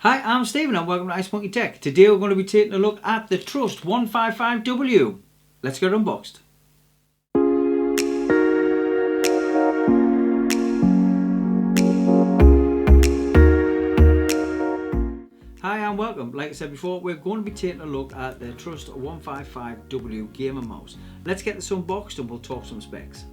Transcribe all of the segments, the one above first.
Hi, I'm Stephen and welcome to icemonkeytech. Today we're going to be taking a look at the Trust 155W. Let's get it unboxed. Hi and welcome. Like I said before, we're going to be taking a look at the Trust 155W gamer mouse. Let's get this unboxed and we'll talk some specs.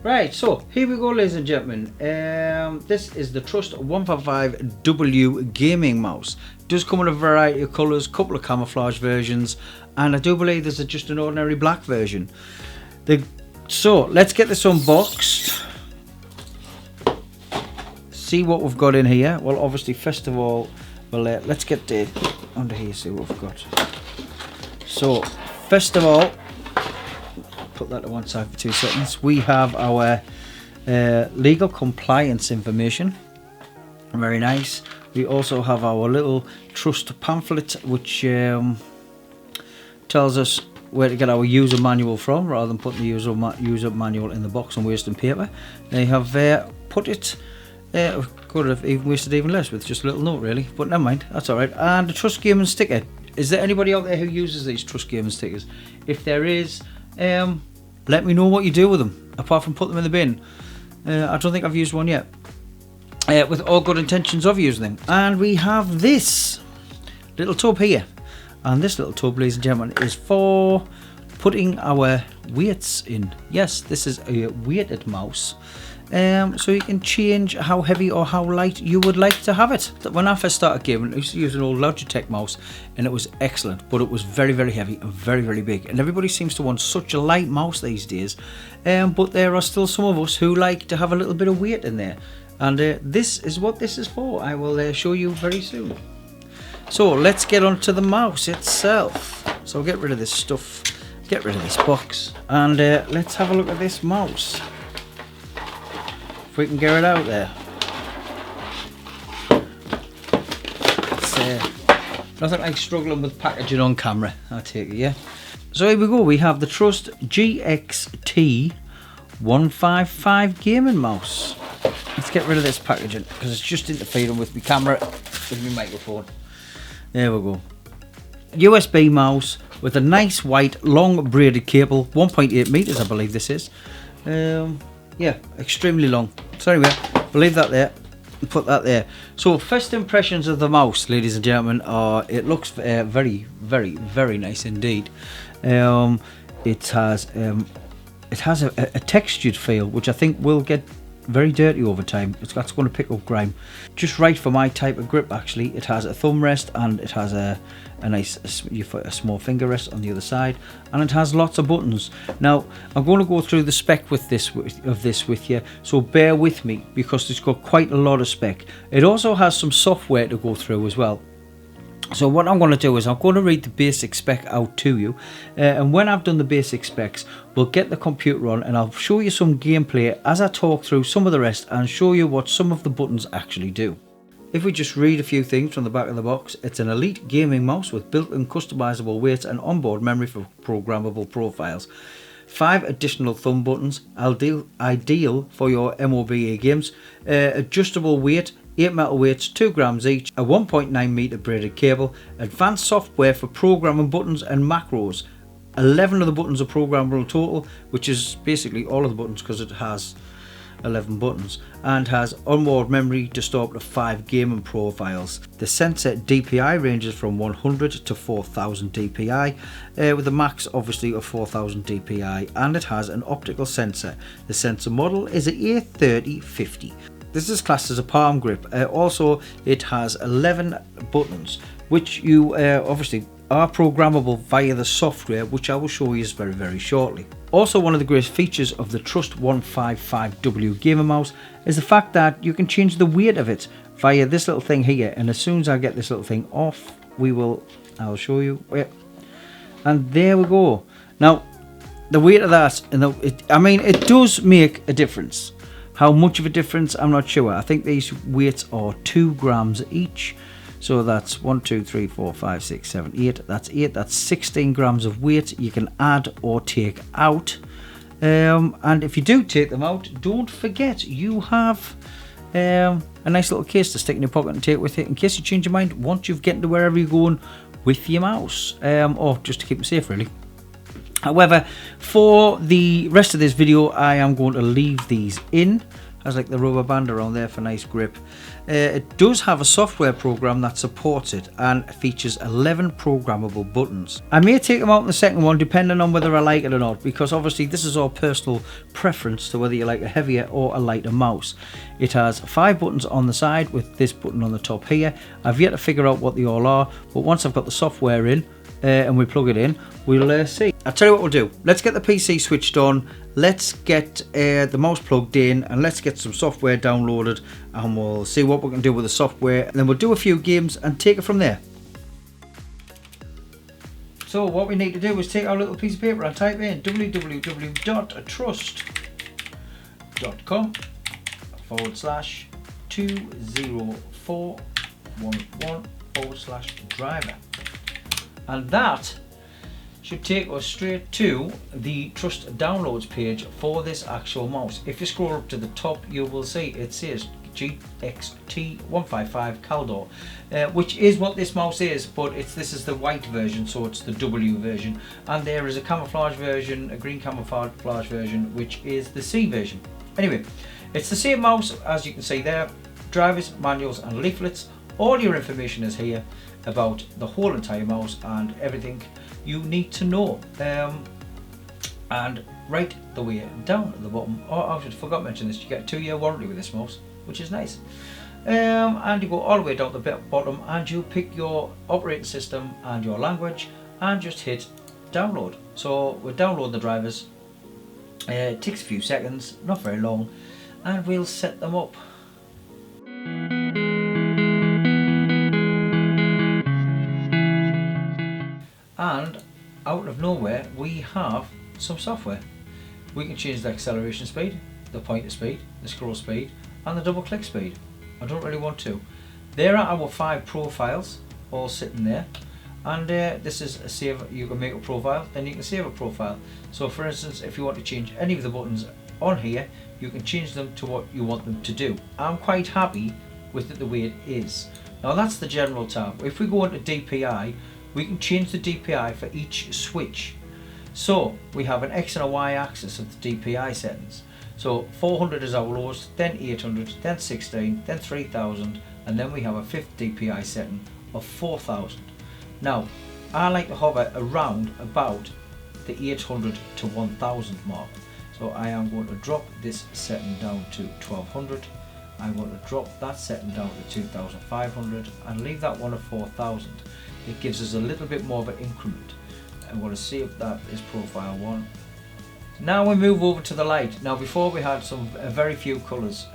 Right, so here we go, ladies and gentlemen. This is the Trust 155W gaming mouse. It does come in a variety of colours, a couple of camouflage versions, and I do believe there's just an ordinary black version. So let's get this unboxed. See what we've got in here. Well, obviously, first of all, let's get the under here. See what we've got. So first of all, put that to one side for 2 seconds. We have our legal compliance information. Very nice. We also have our little trust pamphlet, which tells us where to get our user manual from, rather than putting the user manual in the box and wasting paper. They have put it. Could have even wasted even less with just a little note, really. But never mind. That's all right. And the Trust Gaming sticker. Is there anybody out there who uses these Trust Gaming stickers? If there is, let me know what you do with them, apart from put them in the bin. I don't think I've used one yet, with all good intentions of using them. And we have this little tub here, and this little tub, ladies and gentlemen, is for putting our weights in. Yes, this is a weighted mouse, so you can change how heavy or how light you would like to have it. When I first started gaming, I used to use an old Logitech mouse, and it was excellent, but it was very, very heavy and very, very big. And everybody seems to want such a light mouse these days, but there are still some of us who like to have a little bit of weight in there. And this is what this is for. I will show you very soon. So let's get on to the mouse itself. So get rid of this stuff, get rid of this box, and let's have a look at this mouse. If we can get it out there. It's nothing like struggling with packaging on camera, I take it, yeah? So here we go, we have the Trust GXT 155 gaming mouse. Let's get rid of this packaging, because it's just interfering with my camera, with my microphone. There we go. USB mouse with a nice white long braided cable, 1.8 meters I believe this is. Yeah, extremely long. So anyway, we'll leave that there and put that there. So first impressions of the mouse, ladies and gentlemen, are it looks very, very, very nice indeed. It has a textured feel, which I think will get very dirty over time. That's going to pick up grime. Just right for my type of grip, actually. It has a thumb rest, and it has a small finger rest on the other side, and it has lots of buttons. Now I'm going to go through the spec with this with you, so bear with me, because it's got quite a lot of spec. It also has some software to go through as well. So what I'm going to do is I'm going to read the basic spec out to you, and when I've done the basic specs, we'll get the computer on and I'll show you some gameplay as I talk through some of the rest and show you what some of the buttons actually do. If we just read a few things from the back of the box, it's an elite gaming mouse with built-in customizable weights and onboard memory for programmable profiles. 5 additional thumb buttons, ideal for your MOBA games. Adjustable weight, 8 metal weights, 2 grams each, a 1.9 meter braided cable, advanced software for programming buttons and macros. 11 of the buttons are programmable total, which is basically all of the buttons, because it has 11 buttons, and has onboard memory to store up to 5 gaming profiles. The sensor DPI ranges from 100 to 4000 DPI, with a max obviously of 4000 DPI, and it has an optical sensor. The sensor model is a A3050. This is classed as a palm grip. Also, it has 11 buttons, which you obviously are programmable via the software, which I will show you very, very shortly. Also, one of the great features of the Trust 155W gamer mouse is the fact that you can change the weight of it via this little thing here, and as soon as I get this little thing off, I'll show you. And there we go. Now, the weight of that, it does make a difference. How much of a difference, I'm not sure. I think these weights are 2 grams each. So that's 1, 2, 3, 4, 5, 6, 7, 8. That's 8. That's 16 grams of weight you can add or take out. And if you do take them out, don't forget you have a nice little case to stick in your pocket and take with you in case you change your mind once you've get to wherever you're going with your mouse, or just to keep it safe really. However, for the rest of this video I am going to leave these in. Has like the rubber band around there for nice grip. It does have a software program that supports it and features 11 programmable buttons. I may take them out in the second one depending on whether I like it or not, because obviously this is all personal preference to whether you like a heavier or a lighter mouse. It has 5 buttons on the side with this button on the top here. I've yet to figure out what they all are, but once I've got the software in and we plug it in, we'll see. I'll tell you what we'll do. Let's get the PC switched on, let's get the mouse plugged in, and let's get some software downloaded, and we'll see what we can do with the software, and then we'll do a few games and take it from there. So what we need to do is take our little piece of paper and type in www.trust.com/20411/driver, and that should take us straight to the Trust downloads page for this actual mouse. If you scroll up to the top, you will see it says GXT155 Caldor, which is what this mouse is, but this is the white version, so it's the W version, and there is a camouflage version, a green camouflage version, which is the C version. Anyway, it's the same mouse as you can see there. Drivers, manuals and leaflets. All your information is here about the whole entire mouse and everything you need to know, and right the way down at the bottom, I forgot to mention this, you get a 2-year warranty with this mouse, which is nice, and you go all the way down to the bottom and you pick your operating system and your language and just hit download. So we'll download the drivers. It takes a few seconds, not very long, and we'll set them up. And out of nowhere we have some software. We can change the acceleration speed, the pointer speed, the scroll speed and the double click speed. I don't really want to. There are our 5 profiles all sitting there, and this is a save. You can make a profile, then you can save a profile. So for instance, if you want to change any of the buttons on here, you can change them to what you want them to do. I'm quite happy with it the way it is. Now that's the general tab. If we go into DPI, we can change the DPI for each switch. So we have an X and a Y axis of the DPI settings. So 400 is our lowest, then 800, then 16, then 3000, and then we have a 5th DPI setting of 4000. Now I like to hover around about the 800 to 1000 mark. So I am going to drop this setting down to 1200. I'm going to drop that setting down to 2500 and leave that one at 4000. It gives us a little bit more of an increment. I'm going to save that as profile 1. Now we move over to the light. Now before we had very few colours.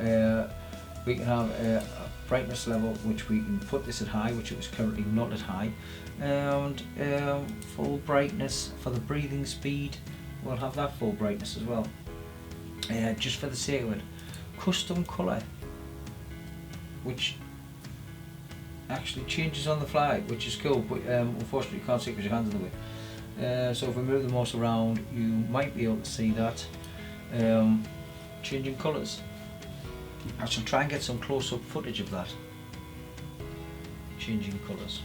We can have a brightness level which we can put this at high, which it was currently not at high, and full brightness for the breathing speed. We'll have that full brightness as well. Just for the sake of it. Custom colour, which actually changes on the fly, which is cool, but unfortunately you can't see it because your hands in the way. So if we move the mouse around, you might be able to see that changing colours. I shall try and get some close-up footage of that changing colours.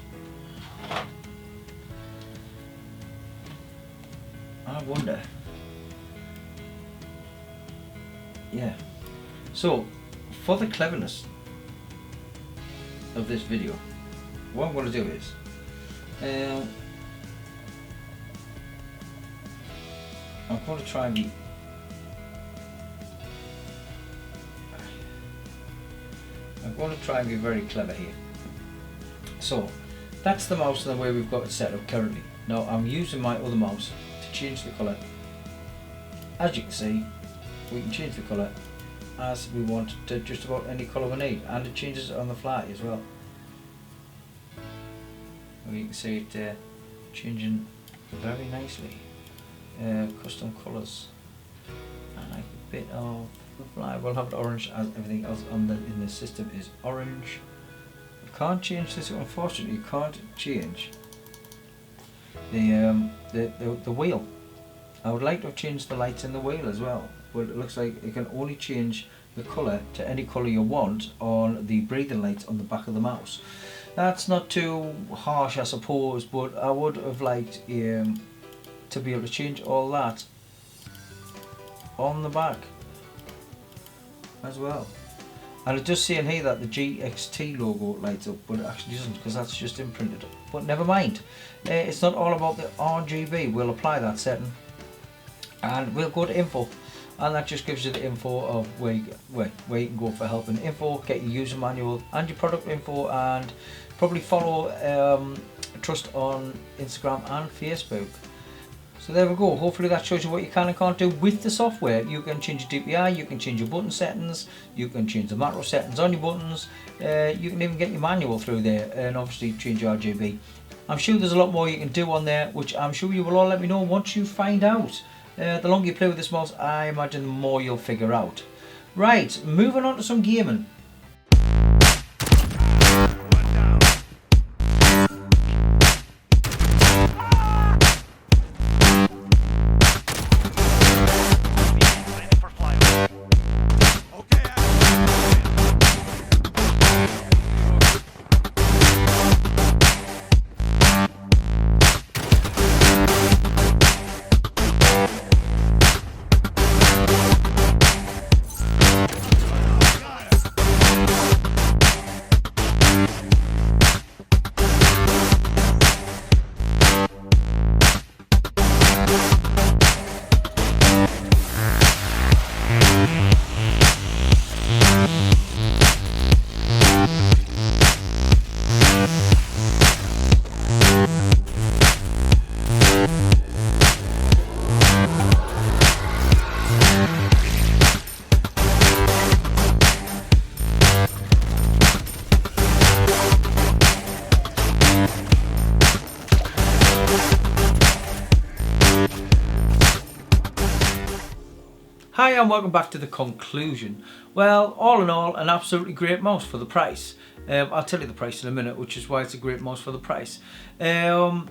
I wonder. Yeah. So for the cleverness of this video, what I'm going to do is I'm going to try and be very clever here. So that's the mouse and the way we've got it set up currently. Now I'm using my other mouse to change the colour. As you can see, we can change the colour as we want to just about any colour we need, and it changes it on the fly as well. And you can see it changing very nicely. Custom colours. I like a bit of the fly. We'll have it orange as everything else in the system is orange. You can't change this, unfortunately. You can't change the wheel. I would like to have changed the lights in the wheel as well, but it looks like it can only change the colour to any colour you want on the breathing lights on the back of the mouse. That's not too harsh, I suppose, but I would have liked to be able to change all that on the back as well. And it does say in here that the GXT logo lights up, but it actually doesn't, because that's just imprinted. But never mind, it's not all about the RGB. We'll apply that setting and we'll go to info, and that just gives you the info of where you can go for help and info, get your user manual and your product info, and probably follow Trust on Instagram and Facebook. So there we go. Hopefully that shows you what you can and can't do with the software. You can change your DPI, you can change your button settings, you can change the macro settings on your buttons, you can even get your manual through there, and obviously change your RGB. I'm sure there's a lot more you can do on there, which I'm sure you will all let me know once you find out. The longer you play with this mouse, I imagine the more you'll figure out. Right, moving on to some gaming. Hi and welcome back to the conclusion. Well, all in all, an absolutely great mouse for the price. I'll tell you the price in a minute, which is why it's a great mouse for the price. I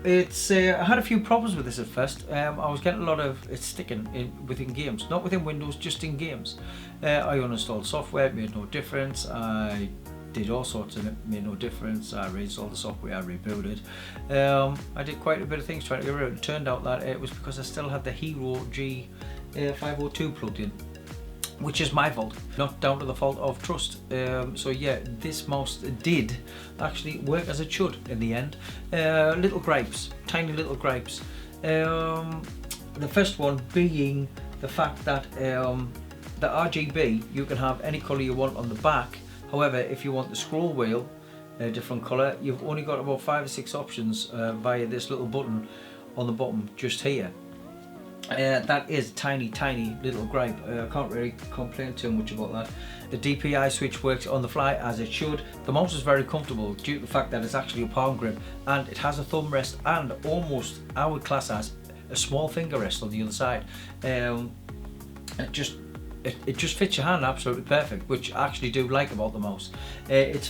had a few problems with this at first. I was getting a lot of it sticking within games, not within Windows, just in games. I uninstalled software, it made no difference. I did all sorts and it made no difference. I reinstalled the software, I rebooted. I did quite a bit of things trying to get rid of it. It turned out that it was because I still had the Hero G502 plugged in, which is my fault, not down to the fault of Trust. So yeah, this mouse did actually work as it should in the end. Little gripes, tiny little gripes. The first one being the fact that the RGB, you can have any colour you want on the back. However, if you want the scroll wheel a different colour, you've only got about 5 or 6 options via this little button on the bottom just here. That is tiny little gripe. I can't really complain too much about that. The DPI switch works on the fly as it should. The mouse is very comfortable due to the fact that it's actually a palm grip, and it has a thumb rest and almost, I would class as, a small finger rest on the other side. It just fits your hand absolutely perfect, which I actually do like about the mouse. It's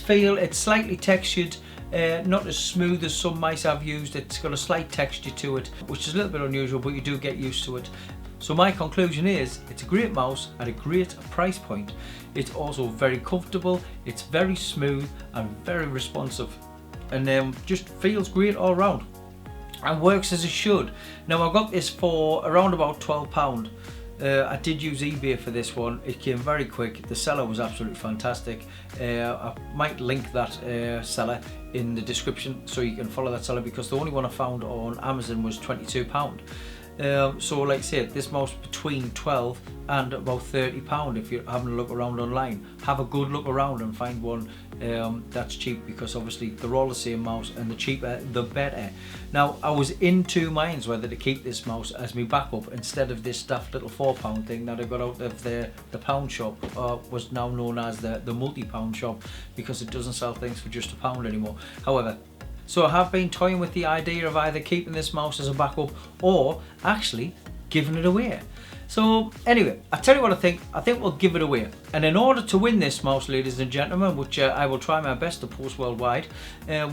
slightly textured, not as smooth as some mice I've used. It's got a slight texture to it, which is a little bit unusual, but you do get used to it. So my conclusion is, it's a great mouse at a great price point. It's also very comfortable, it's very smooth and very responsive, and just feels great all around and works as it should. Now I got this for around about £12. I did use eBay for this one. It came very quick. The seller was absolutely fantastic. I might link that seller in the description so you can follow that seller, because the only one I found on Amazon was £22. So like I said, this mouse between 12 and about £30 if you're having a look around online. Have a good look around and find one that's cheap, because obviously they're all the same mouse, and the cheaper the better. Now I was in two minds whether to keep this mouse as my backup instead of this daft little £4 thing that I got out of the pound shop, was now known as the multi-pound shop, because it doesn't sell things for just £1 anymore. However, so I have been toying with the idea of either keeping this mouse as a backup or actually giving it away. So anyway, I tell you what I think we'll give it away. And in order to win this mouse, ladies and gentlemen, which I will try my best to post worldwide,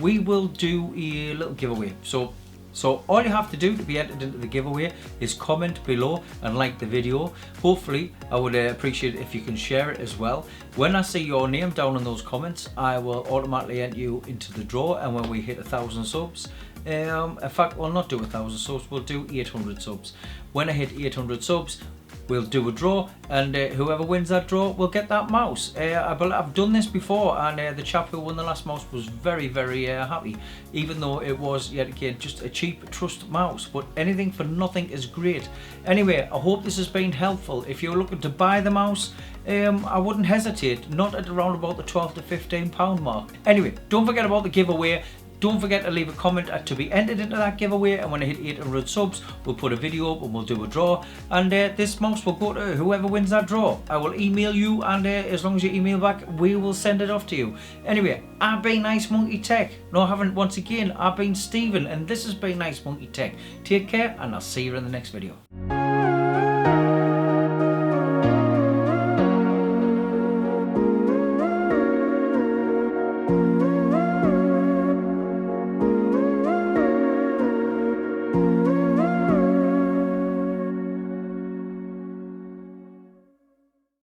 we will do a little giveaway. So So all you have to do to be entered into the giveaway is comment below and like the video. Hopefully, I would appreciate it if you can share it as well. When I see your name down in those comments, I will automatically enter you into the draw, and when we hit 1,000 subs, in fact, we'll not do 1,000 subs, we'll do 800 subs. When I hit 800 subs, we'll do a draw, and whoever wins that draw will get that mouse. I've done this before, and the chap who won the last mouse was very, very happy, even though it was, yet again, just a cheap trust mouse. But anything for nothing is great. Anyway, I hope this has been helpful. If you're looking to buy the mouse, I wouldn't hesitate, not at around about the £12 to £15 mark. Anyway, don't forget about the giveaway. Don't forget to leave a comment to be entered into that giveaway, and when I hit 800 subs, we'll put a video up and we'll do a draw, and this mouse will go to whoever wins that draw. I will email you, and as long as you email back, we will send it off to you. Anyway, I've been icemonkeytech. No, I haven't. Once again, I've been Stephen, and this has been icemonkeytech. Take care, and I'll see you in the next video.